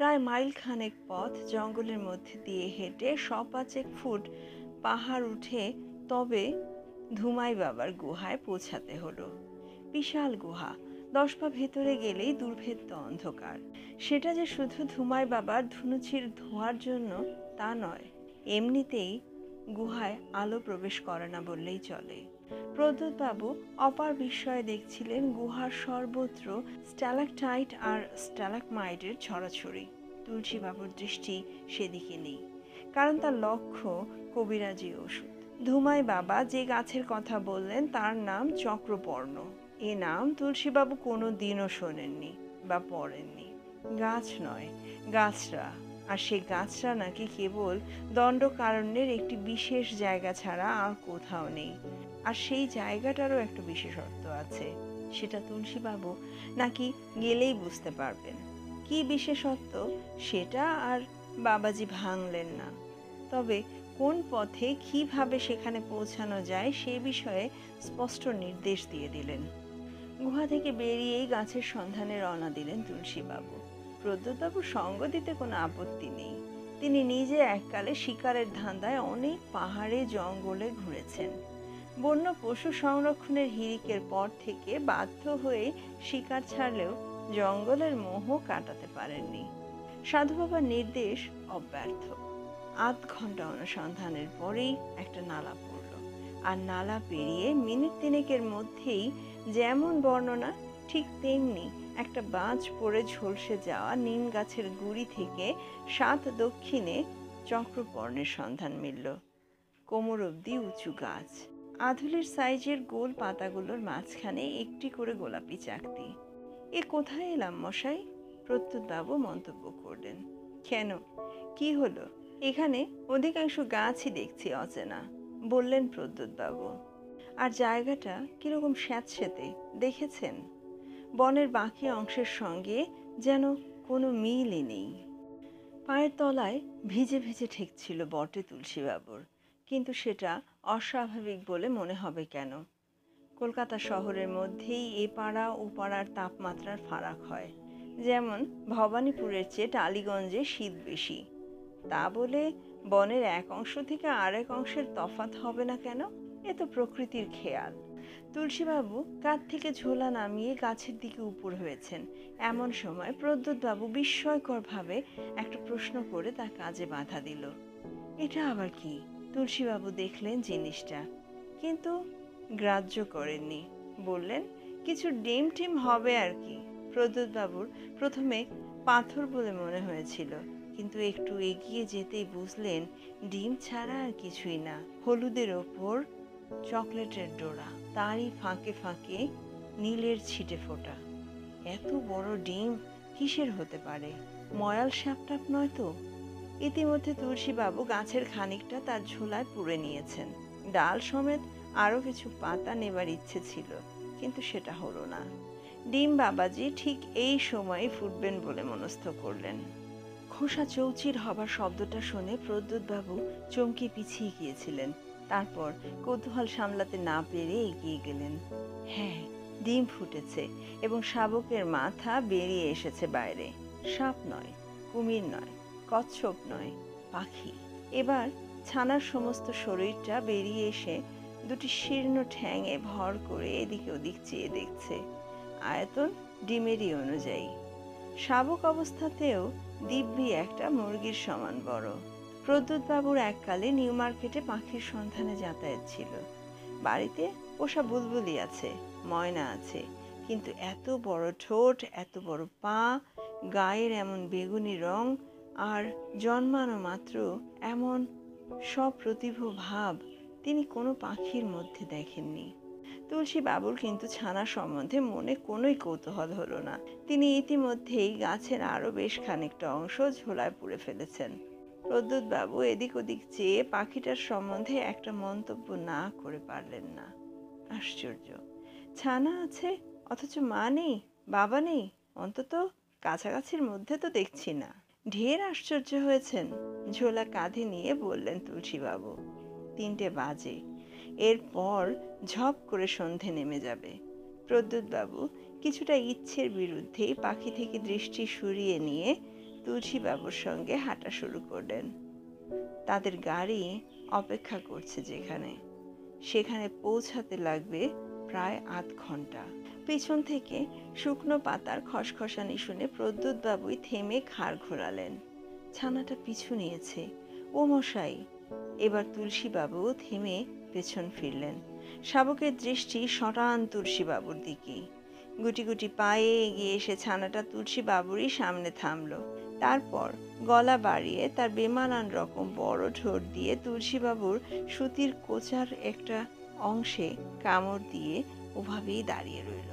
প্রায় মাইল খানেক পথ জঙ্গলের মধ্যে দিয়ে হেঁটে ১০৫ ফুট পাহাড় উঠে তবে ধুমাই বাবার গুহায় পৌঁছাতে হলো। বিশাল গুহা, ১০ পা ভেতরে গেলেই দুর্ভেদ্য অন্ধকার। সেটা যে শুধু ধুমাই বাবার ধুনুচির ধোয়ার জন্য তা নয়, এমনিতেই গুহায় আলো প্রবেশ করে না বললেই চলে। প্রদ্যোৎবাবু অপার বিস্ময়ে দেখছিলেন গুহার সর্বত্র স্ট্যালাকটাইট আর স্ট্যালাকমাইটের ছড়াছড়ি। তুলসীবাবুর দৃষ্টি সেদিকে নেই, কারণ তার লক্ষ্য কবিরাজি ওষুধ। ধুমাই বাবা যে গাছের কথা বললেন তার নাম চক্রপর্ণ। এ নাম তুলসীবাবু কোনো দিনও শোনেননি বা পড়েননি। গাছ নয়, গাছরা, আর সেই গাছরা নাকি কেবল দণ্ডকারণ্যের একটি বিশেষ জায়গা ছাড়া আর কোথাও নেই। আর সেই জায়গাটারও একটা বিশেষত্ব আছে, সেটা তুলসীবাবু নাকি গেলেই বুঝতে পারবেন। কি বিশেষত্ব সেটা আর বাবাজি ভাঙলেন না, তবে কোন পথে কিভাবে সেখানে পৌঁছানো যায় সে বিষয়ে স্পষ্ট নির্দেশ দিয়ে দিলেন। গুহা থেকে বেরিয়েই গাছের সন্ধানে রওনা দিলেন তুলসীবাবু। প্রদ্যোৎবাবুর সঙ্গ দিতে কোনো আপত্তি নেই। তিনি নিজে এককালে শিকারের ধান্দায় অনেক পাহাড়ে জঙ্গলে ঘুরেছেন। বন্য পশু সংরক্ষণের হিড়িকের পর থেকে বাধ্য হয়ে শিকার ছাড়লেও জঙ্গলের মোহ কাটাতে পারেননি। সাধু বাবার নির্দেশ অব্যর্থ। ৮ ঘন্টা অনুসন্ধানের পরেই একটা নালা পড়ল, আর নালা পেরিয়ে মিনিট ৩ মধ্যেই যেমন বর্ণনা ঠিক তেমনি একটা বাজ পড়ে ঝলসে যাওয়া নিম গাছের গুড়ি থেকে ৭ দক্ষিণে চক্রপর্ণের সন্ধান মিলল। কোমর অবধি উঁচু গাছ, আধুলির সাইজের গোল পাতাগুলোর মাঝখানে একটি করে গোলাপি চাকতি। এ কোথায় এলাম মশাই? প্রদ্যোৎবাবু মন্তব্য করলেন। কেন, কি হলো? এখানে অধিকাংশ গাছই দেখছি অচেনা, বললেন প্রদ্যোৎবাবু। আর জায়গাটা কিরকম স্যাঁতসেঁতে দেখেছেন? বনের বাকি অংশের সঙ্গে যেন কোনো মিলই নেই। পায়ের তলায় ভিজে ভিজে ঠেকছিল বটে তুলসীবাবুর, কিন্তু সেটা অস্বাভাবিক বলে মনে হবে কেন? কলকাতা শহরের মধ্যেই এ পাড়া ও পাড়ার তাপমাত্রার ফারাক হয়, যেমন ভবানীপুরের চেয়ে টালিগঞ্জে শীত বেশি। তা বলে বনের এক অংশ থেকে আরেক অংশের তফাৎ হবে না কেন? এ তো প্রকৃতির খেয়াল। তুলসীবাবু কাঁধ থেকে ঝোলা নামিয়ে গাছের দিকে উপর হয়েছেন। এমন সময় প্রদ্যোৎবাবু বিস্ময়করভাবে একটা প্রশ্ন করে তার কাজে বাধা দিল। এটা আবার কি? তুলসীবাবু দেখলেন জিনিসটা, কিন্তু গ্রাহ্য করেননি। বললেন, কিছু ডিম টিম হবে আর কি। প্রদ্যোৎবাবুর প্রথমে পাথর বলে মনে হয়েছিল, কিন্তু একটু এগিয়ে যেতেই বুঝলেন ডিম ছাড়া আর কিছুই না। হলুদের ওপর চকলেটের ডোরা, তারই ফাঁকে ফাঁকে নীলের ছিটে ফোটা। এত বড় ডিম কিসের হতে পারে? ময়াল সাপটাপ নয় তো? ইতিমধ্যে তুলসীবাবু গাছের খানিকটা তার ঝোলায় পুরে নিয়েছেন। ডাল সমেত আরও কিছু পাতা নেবার ইচ্ছে ছিল, কিন্তু সেটা হলো না। ডিম বাবাজি ঠিক এই সময় ফুটবেন বলে মনস্থ করলেন। খোসা চৌচির হবার শব্দটা শুনে প্রদ্যোৎবাবু চমকে পিছিয়ে গিয়েছিলেন। তারপর কৌতূহল সামলাতে না পেরে এগিয়ে গেলেন। হ্যাঁ, ডিম ফুটেছে এবং শাবকের মাথা বেরিয়ে এসেছে বাইরে। সাপ নয়, কুমির নয়, কচ্ছপ নয়, পাখি। এবার ছানার সমস্ত শরীরটা বেরিয়ে এসে দুটি শীর্ণ ঠ্যাঙে ভর করে এদিকে ওদিক চেয়ে দেখছে। আয়তন ডিমেরই অনুযায়ী। শাবক অবস্থাতেও দিব্যি একটা মুরগির সমান বড়। প্রদ্যোৎবাবুর এককালে নিউ মার্কেটে পাখির সন্ধানে যাতায়াত ছিল। বাড়িতে পোষা বুলবুলি আছে, ময়না আছে, কিন্তু এত বড় ঠোঁট, এত বড় পা, গায়ের এমন বেগুনি রং, আর জন্মানো মাত্র এমন সপ্রতিভ ভাব তিনি কোনো পাখির মধ্যে দেখেননি। তুলসীবাবুর কিন্তু ছানা সম্বন্ধে মনে কোনোই কৌতূহল হলো না। তিনি ইতিমধ্যেই গাছের আরও বেশ খানিকটা অংশ ঝোলায় পুড়ে ফেলেছেন। প্রদ্যোৎবাবু এদিক ওদিক চেয়ে পাখিটার সম্বন্ধে একটা মন্তব্য না করে পারলেন না। আশ্চর্য, ছানা আছে অথচ মা নেই, বাবা নেই, অন্তত কাছাকাছির মধ্যে তো দেখছি না। ঢের আশ্চর্য হয়েছেন, ঝোলা কাঁধে নিয়ে বললেন তুলসীবাবু। ৩টে বাজে, এরপর ঝপ করে সন্ধে নেমে যাবে। প্রদ্যোৎবাবু কিছুটা ইচ্ছের বিরুদ্ধেই পাখি থেকে দৃষ্টি সরিয়ে নিয়ে তুলসীবাবুর সঙ্গে হাঁটা শুরু করলেন। তাদের গাড়ি অপেক্ষা করছে সেখানে পৌঁছাতে লাগবে প্রায় আধ ঘন্টা। পিছন থেকে শুকনো পাতার খসখসানি শুনে প্রদ্যোৎবাবুই থেমে ঘাড় ঘোরালেন। ছানাটা পিছু নিয়েছে। ও মশাই! এবার তুলসীবাবু থেমে পেছন ফিরলেন। শাবকের দৃষ্টি সটান তুলসীবাবুর দিকে। গুটি গুটি পায়ে এগিয়ে এসে ছানাটা তুলসীবাবুরই সামনে থামলো। তারপর গলা বাড়িয়ে তার বেমানান রকম বড় ঠোঁট দিয়ে তুলসীবাবুর সুতির কোচার একটা অংশে কামড় দিয়ে ওভাবেই দাঁড়িয়ে রইল।